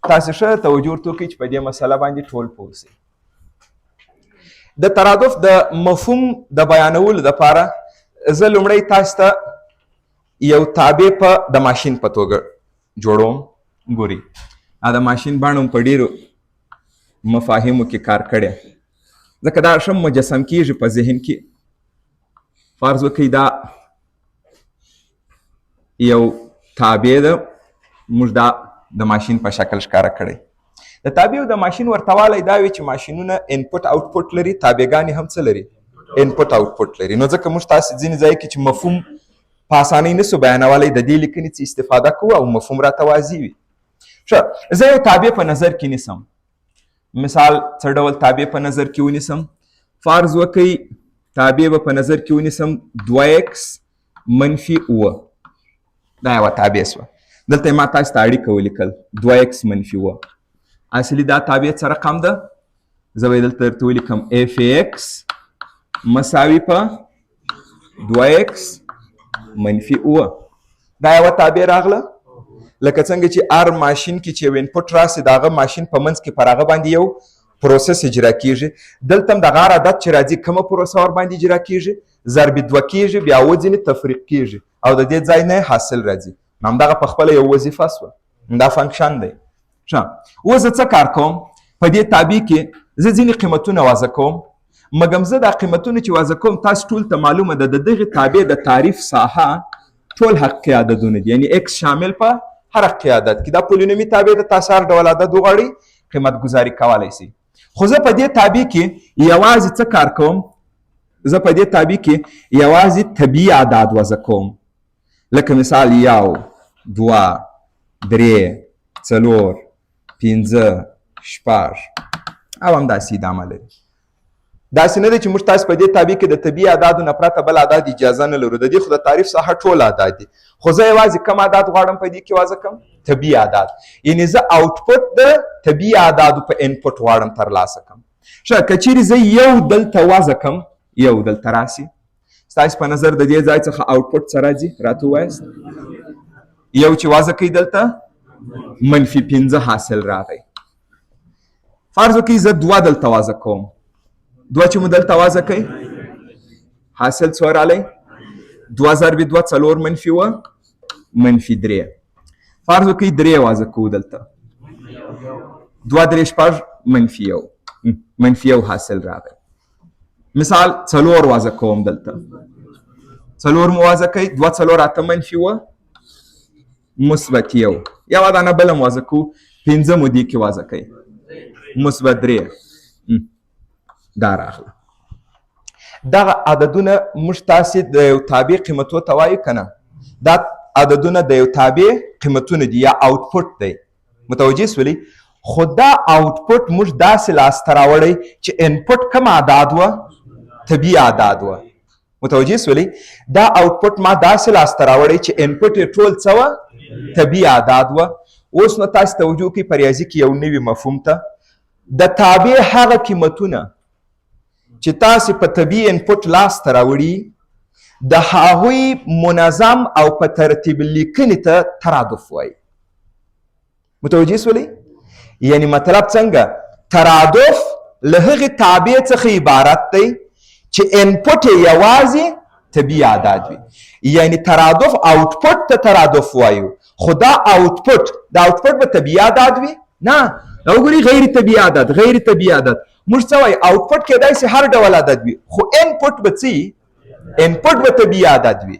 تاسې ښه توجه ورته وکړئ چې په دې مسله باندې ټول پوه شئ. د ترادف د مفهوم د بیانولو دپاره زه لومړی تاسو ته یو تابع د ماشین په توګه جوړوم. ګورئ دا د ماشین بڼه په ډېرو مفاهیمو کې کار کړی، ځکه دا ښه مجسم کېږي په ذهن کې. فرض وکړئ دا یو تابع ده، موږ دا د ماشین په شکل ښکاره کړی. د تابع او د ماشین ورته والی دا وي چې ماشینونه انپوټ اوټپوټ لري، تابعګانې هم څه لري؟ انپوټ اوټپوټ لري. نو ځکه موږ تاسې ځینې ځای کې چې مفهوم په اسانۍ نسو بیانولی، د دې لیکنې څه استفاده کوو او مفهوم راته واضح وي. ښه، زه یو تابع په نظر کې نیسم. مثال څه ډول تابع په نظر کې ونیسم؟ فرض وکئ تابع به په نظر کې ونیسم 2x منفي 7. دا یوه تابع سوه. دلته ما تاسو ته اړیکه ولیکل 2x منفي 7. اصلي دا تابع څه رقم ده؟ زه به یې دلته درته ولیکم f(x) مساوي په 2x منفي 7. دا یوه تابع راغله. لکه څنګه چې هر ماشین کې چې یو انپوټ راسي د هغه ماشین په منځ کې پر هغه باندې یو پروسس اجرا کیږي. دلته هم دغه هر عدد چې راځي کومه پروسه ورباندې اجرا کیږي؟ ضرب 2 کیږي، بیا وځینې تفریق کیږي او د دې ځای نه حاصل راځي. نو همدغه په خپله یو وظیفه سوه، دا فنکشن دی. ښه، اوس زه څه کار کوم؟ په دې تابع کې زه ځینې قیمتونه وضع کوم، مګم زه دا قیمتونه چې وضع کوم تاسو ټول ته معلومه ده د دغې تابع د تعریف ساحه ټول حقیقي عددونه دي، یعنی x شامل په هر حقیقي عدد کې. دا پولینومي تابع ده، تاسو هر ډول عدد وغواړئ قیمت ګذاري کولی شئ. خو زه په دې تابع کې یوازې څه کار کوم؟ زه په دې تابع کې یوازې طبیعي اعداد وضع کوم، لکه مثال 1 2 3 4 5 6 او همداسې ادامه لري. داسې نه دی چې موږ تاسو په دې تابع کې د طبیعي اعدادو نه پرته بل اعداد اجازه نه لرو. د دې خو د تعریف ساحه ټول اعداد دي، خو زه یوازې کم اعداد غواړم په دې کې وضع کړم؟ طبیعي اعداد. یعنې زه اوټپوټ د طبیعي اعدادو په انپوټ غواړم ترلاسه کړم. ښه، که چیرې زه یو دلته وضع کړم، یو دلته راسي، ستاسو په نظر د دې ځای څخه اوټپوټ څه راځي؟ راته ووایاست. یو چې وضع کوي دلته -15 حاصل راغی. فرض وکړئ زه 2 دلته وضع کوم، 2 چې مو دلته وضع کوئ حاصل څو رالی؟ 2 ضرب 2 4 منفي 7 منفي 3. فرض وکړئ 3 وضع کوو دلته، 2 3 6 منفي 1 منفي 1 حاصل راغی. مثال 4 وضع کوم دلته، 4 مو وضع کوئ، 2 4 8 منفي 7 مثبت 1. یوه دانه بله مو وضع کوو، 5 مو دې کې وضع کوئ مثبت 3. دا راغله. دغه عددونه موږ تاسې د یو تابع قیمتو ته وایو که نه؟ دا عددونه د یو تابع قیمتونه دي یا اوټپوټ دی. متوجه سولئ؟ خو دا اوټپوټ موږ داسې لاسته راوړی چې انپوټ کوم اعداد وه؟ طبیعي اعداد وه. متوجه سولئ؟ دا اوټپوټ ما داسې لاسته راوړی چې انپوټ یې ټول څه وه؟ طبیعي اعداد وه. اوس نو تاسې توجه وکړئ په ریاضي کې یو نوي مفهوم ته. د تابع هغه قیمتونه چې تاسې په طبیعي انپوټ لاسته راوړي د هغوی منظم او په ترتیب لیکنې ته ترادف وایي. متوجه سولئ؟ یعنی مطلب څنګه؟ ترادف له هغې تابع څخه عبارت دی چې انپوټ یې یوازې طبیعي اعداد وي. یعنی ترادف اوټپوټ ته ترادف وایو، خو دا اوټپوټ به طبیعي اعداد وي؟ نه، وګورئ غیر طبیعي عدد. غیر طبیعي عدد موږ څه وایو؟ اوټپوټ کېدای شي هر ډول عدد وي، خو انپوټ به څه وي؟ انپوټ به طبیعي عدد وي.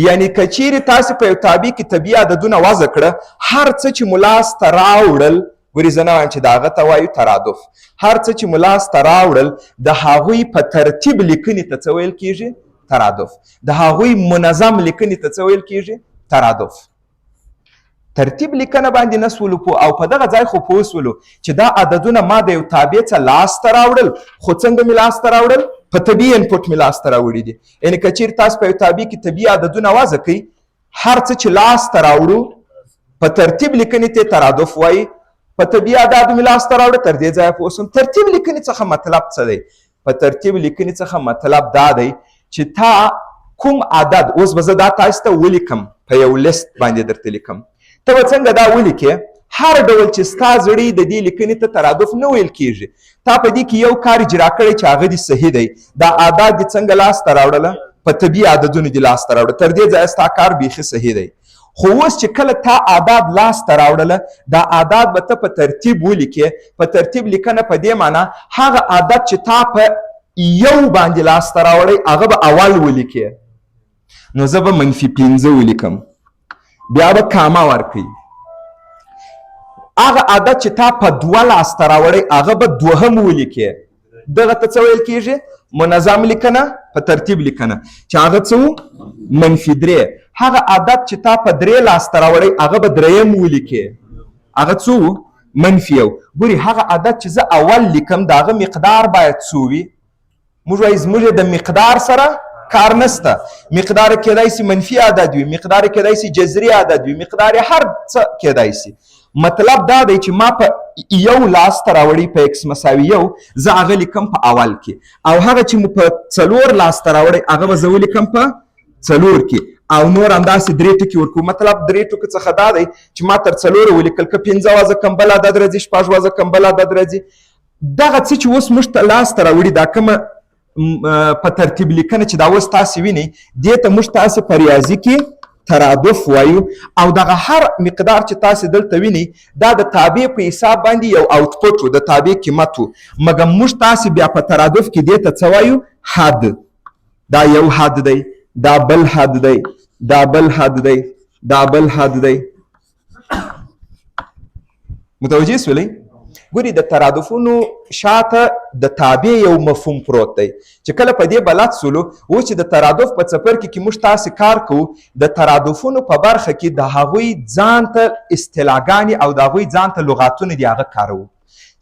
یعنی که چیرې تاسې په یو تابع کې طبیعي عددونه وضع کړه، هر څه چې مو لاسته راوړل، ګورئ زه نه وایم چې د هغه ته وایو ترادف، هر څه چې مو لاسته راوړل د هغوی په ترتیب لیکنې ته څه ویل کېږي؟ ترادف. د هغوی منظم لیکنې ته څه ویل کېږي؟ ترادف. ترتیب لیکنه باندې نسولو پوه او په دغه ځای خو پوه سولو چې دا عددونه ما د یو تابع څه لاسته راوړل، خو څنګه مې لاسته راوړل؟ په طبیعي انپوټ مې لاسته راوړي دي. یعنې که چیرې تاسو په یو تابع کې طبیعي عددونه وضع کوئ، هر څه چې لاسته راوړو په ترتیب لیکنې ته ترادف وایي. په طبیعي اعدادو مې لاسته راوړه، تر دې ځایه پوه سوم. ترتیب لیکنې څخه مطلب څه دی؟ په ترتیب لیکنې څخه مطلب دا دی چې تا کوم عدد، اوس به زه دا تاسو ته ولیکم په یو لیست باندې درته لیکم، ته به څنګه دا ولیکې؟ هر ډول چې ستا زړی د دې لیکنې ته ترادف نه ویل کیږي. تا په دې کې یو کار اجرا کړی چې هغه دې صحیح دی، دا عادات دې څنګه لاسته راوړله؟ په طبیعي عادتونو دې لاسته راوړه. تر دې ځایه ستا کار بیخي صحیح دی. خو اوس چې کله تا عادات لاسته راوړله، دا عادات به ته په ترتیب ولیکې. په ترتیب لیکنه په دې معنا هغه عادت چې تا په یو باندې لاسته راوړی هغه به اول ولیکې. نو زه به -15 ولیکم، بیا به کاما ورکوي. هغه عادت چې تا په 2 لاسته راوړی هغه به 2 ولیکې. دغه ته څه ویل کیږي؟ منظم لیکنه، په ترتیب لیکنه، چې هغه څه و؟ -3. هغه عادت چې تا په 3 لاسته راوړی هغه به 3 ولیکې. هغه څه و؟ -1. ګوري هغه عادت چې زه اول لیکم د هغه مقدار باید څو وي؟ موږ وایو زموږ د مقدار سره کار نسته. مقدار کېدای شي منفي عدد وي، مقدار کېدای شي جذري عدد وي، مقدار هر څه کېدای شي. مطلب دا دی چې ما په 1 لاسته راوړی په x مساوي 1، زه هغه لیکم په اول کې، او هغه چې مو په 4 لاسته راوړی هغه به زه ولیکم په 4 کې، او نور همداسې 3 ټکي ورکوو. مطلب 3 ټکو څخه دا دی چې ما تر 4 ولیکل، که 15 وازه کم بل عدد راځي، 6 وازه کم بل عدد راځي. دغه څه چې اوس موږ ته لاسته راوړي، دا کومه په ترتیب لیکنه چې دا اوس تاسې وینئ، دې ته موږ تاسې په ریاضي کې ترادف وایو. او دغه هر مقدار چې تاسې دلته وینئ دا د تابع په حساب باندې یو آوټپوټ و، د تابع قیمت و. مګر موږ تاسې بیا په ترادف کې دې ته څه وایو؟ حد. دا یو حد دی، دا بل حد دی، دا بل حد دی، دا بل حد دی. متوجه شولئ؟ ګوري د ترادفونو شاته د تابع یو مفهوم پروت دی چې کله په دې بلد سولو و چې د ترادف په څپرکي کې موږ تاسې کار کوو. د ترادفونو په برخه کې د هغوی ځان ته اصطلاحګانې او د هغوی ځان ته لغاتونه دي هغه کاروو.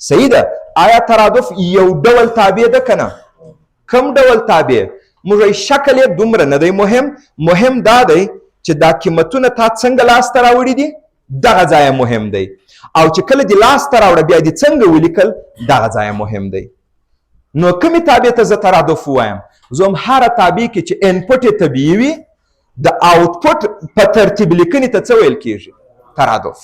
صحیح ده؟ آیا ترادف یو ډول تابع ده که نه؟ کوم ډول تابع؟ موږ شکل یې دومره نه دی مهم، مهم دا دی چې دا قیمتونه تا څنګه لاسته راوړي دي، دغه ځای مهم دی. او چې کله دې لاسته راوړه بیا دې څنګه ولیکل، دغه ځای مهم دی. نو کومې تابع ته زه ترادف ووایم؟ زه هم هره تابع کې چې انپوټ یې طبیعي وي، د آوټپوټ په ترتیب لیکنې ته څه ویل کیږي؟ ترادف.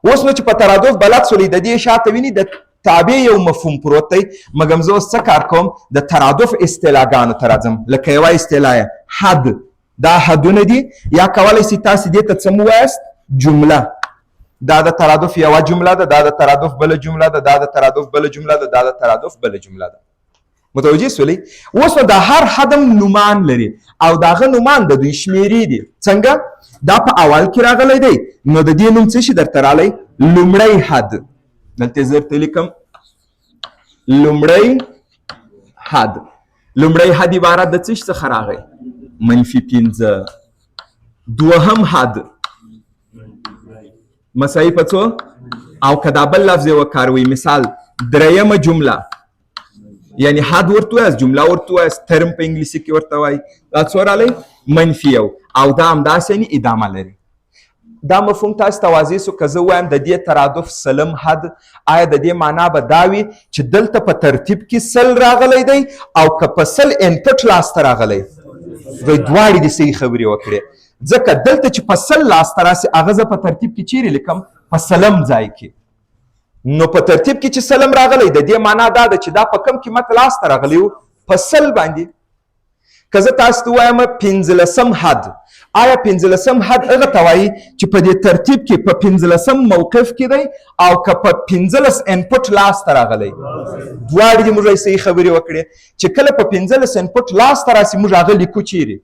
اوس نو چې په ترادف بلد سولئ، د دې شاته ویني د تابع یو مفهوم پروت دی. مګر زه اوس څه کار کوم؟ د ترادف اصطلاحګانو ته راځم. لکه یوه اصطلاح حد، دا حدونه دي، یا کولی شئ تاسې دې ته څه مو وایاست؟ جمله. دا د ترادف یوه جمله ده، دا د ترادف بله جمله ده، دا د ترادف بله جمله ده، دا د ترادف بله جمله ده. متوجه شولئ؟ اوس نو دا هر حدم نومان لري او د هغه نومان د دوی شمېرې دي. څنګه؟ دا په اول کې راغلی دی، نو د دې نوم څه شي درته راغلی؟ لومړی حد. دلته زه درته لیکم لومړی حد. لومړی حد عبارت د څه شي څخه راغی؟ -15. دوهم حد مساوي په څو؟ او که دا بل لفظ یې وکاروئ، مثال درېیمه جمله، یعنی حد ورته وایاست، جمله ورته وایاست، ترم په انګلیسي کې ورته وایي. دا څو راغلی؟ -1. او دا همداسې یعنې ادامه لري. دا مفهوم تاسو ته واضح سو. که زه وایم د دې ترادف سلم حد، آیا د دې معنا به دا وي چې دلته په ترتیب کې 100 راغلی دی او که په 100 انپټ لاسته راغلی؟ دوی دواړې دې صحیح خبرې وکړې. ځکه دلته چې په 100 لاسته راسي هغه زه په ترتیب کې چیرې لیکم؟ په سلم ځای کې. نو په ترتیب کې چې سلم راغلی د دې معنا دا ده چې دا په کم قیمت لاسته راغلی و؟ په 100 باندې. که زه تاسو ته وایم 15م حد، آیا 15م حد هغه ته وایي چې په دې ترتیب کې په 15م موقف کې دی او که په 15 انپوټ لاسته راغلی؟ دواړې دې موږ صحیح خبرې وکړې چې کله په 15 انپوټ لاسته راسي موږ هغه لیکو چیرې؟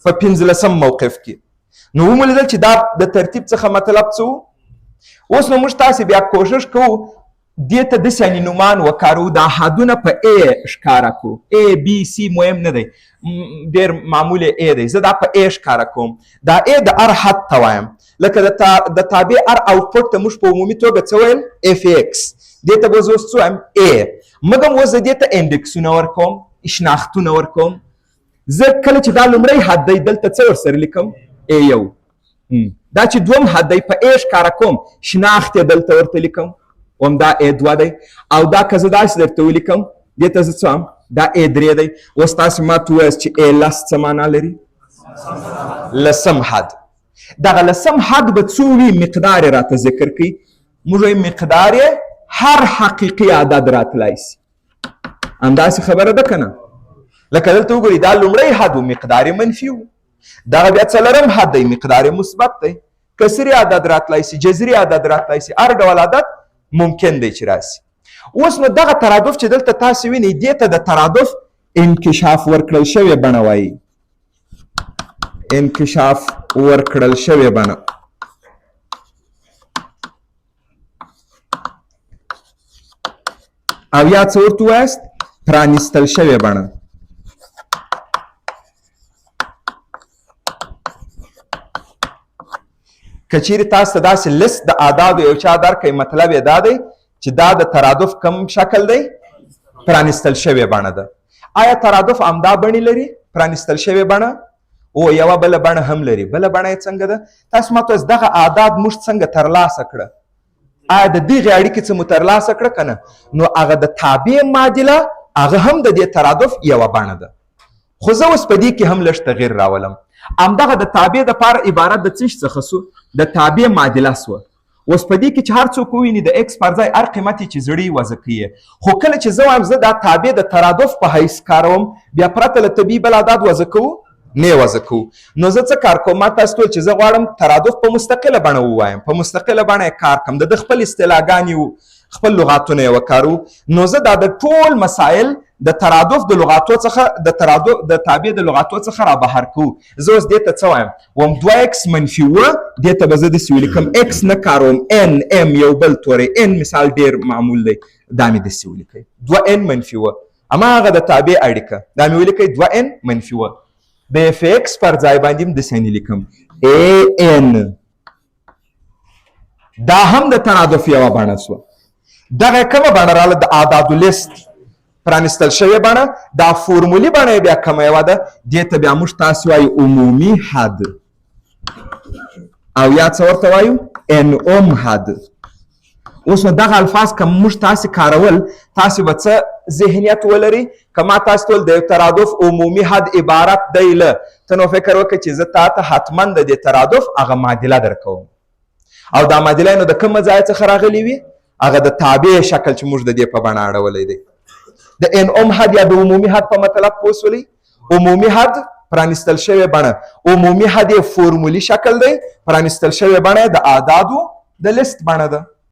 په 15م موقف کې. نو ومولیدل چې دا د ترتیب څخه مطلب څه و؟ اوس نو موږ تاسې بیا کوشش کوو دې ته داسې نومان وکاروو، دا حدونه په A ښکاره کړو. A B C مهم نه دی، ډېر معمول A دی. زه دا په A ښکاره کوم. دا A د هر حد ته وایم. لکه د تابع هر آوټپوټ ته موږ په عمومي توګه څه ویل؟ FX. دې ته به زه اوس څه وایم؟ A. مګر اوس زه دې ته انډکسونه ورکوم، شناختونه ورکوم. زه کله چې دا لومړی حد دی دلته څه ورسره لیکم؟ A1. دا چې دوم حد دی په A ښکاره کوم، شناخت یې دلته ورته لیکم، همدا A2 دی. او دا که زه داسې درته ولیکم دې ته زه څه وایم؟ دا A3 دی. اوس تاسې ما ته ووایاست چې A10 څه معنا لري؟ لسم حد. دغه لسم حد به څو وي مقدار یې راته ذکر کوي. موږ وایو مقدار یې هر حقیقي عدد راتلی سي. همداسې خبره ده که نه؟ لکه دلته وګورئ دا لومړی حد و مقدار یې منفي و. دغه بیا څلرم حد دی مقدار یې مثبت دی. کسري عدد راتلی سي، جذري عدد راتلی سي، هر ډول عدد ممکن دی چې راسي. اوس نو دغه ترادف چې دلته تاسې وینئ دې ته د ترادف انکشاف ورکړل شوې بڼه وایي. انکشاف ورکړل شوې بڼه. او یا څه ورته ووایاست؟ پرانیستل شوې بڼه. که چیرې تاسو ته داسې لست د اعدادو یو چا درکوي مطلب یې دا دی چې دا د ترادف کوم شکل دی؟ پرانیستل شوې بڼه ده. آیا ترادف همدا بڼې لري؟ پرانیستل شوې بڼه؟ او یوه بله بڼه هم لري. بله بڼه یې څنګه ده؟ تاسو ماته وایاست دغه اعداد موږ څنګه ترلاسه کړه؟ آیا د دغې اړیکې څه مو ترلاسه کړه که نه؟ نو هغه د تابع معادله هغه هم د دې ترادف یوه بڼه ده. خو زه اوس په دې کې هم لږ تغیر راولم. همدغه د تابع دپاره عبارت د څه څخه سو؟ د تابع معادله سوه. اوس په دې کې چې هر څوک وویني د اکس پر ځای هر قیمت چې زړی وضع کوي. خو کله چې زه وایم زه دا تابع د ترادف په حیث کاروم بیا پرته له طبیعي بل عدد وضع کوو؟ نه یې وضع کوو. نو زه څه کار کوم؟ ما تاسو ته چې زه غواړم ترادف په مستقله بڼه ووایم، په مستقله بڼه یې کار کوم، د خپل اصطلاحګانې خپل لغاتونه یې وکاروو. نو زه دا د ټول مسایل د ترادف د لغاتو څخه د تابع د لغاتو څخه را بهر کوو. زه اوس دې ته څه وایم؟ وایم 2x منفي 7 دې ته به زه داسې ولیکم x نه کاروم n m یو بل توری n مثال ډېر معمول دی دا مې داسې ولیکئ 2n منفي 7 هماغه د تابع اړیکه دا مې ولیکئ 2n منفي 7 د f x پر ځای باندې هم داسې لیکم an. دا هم د ترادف یوه بڼه سوه. دغه کومه بڼه راغله؟ د اعدادو لیست پرانیستل شوې بڼه. دا فورمولي بڼه یې بیا کومه یوه ده؟ دې ته بیا موږ تاسې وایو عمومي حد او یا څه ورته وایو؟ انعم حد. اوس نو دغه الفاظ که موږ تاسې کارول تاسې به څه ذهنیت ولري؟ که ما تاسې ته ویل د یو ترادف عمومي حد عبارت دی له، ته نو فکر وکړه چې زه تا ته حتما د دې ترادف هغه معادله درکوم. او دا معادله نو د کومه ځای څخه راغلې وي؟ هغه د تابع شکل چې موږ د دې په بڼه اړولی دی. د انعم حد یا د عمومي حد په مطلب پوه شولئ؟ عمومي حد پرانیستل شوې بڼه. عمومي حد یې فورمولي شکل دی، پرانیستل شوې بڼه د اعدادو د لیست بڼه ده.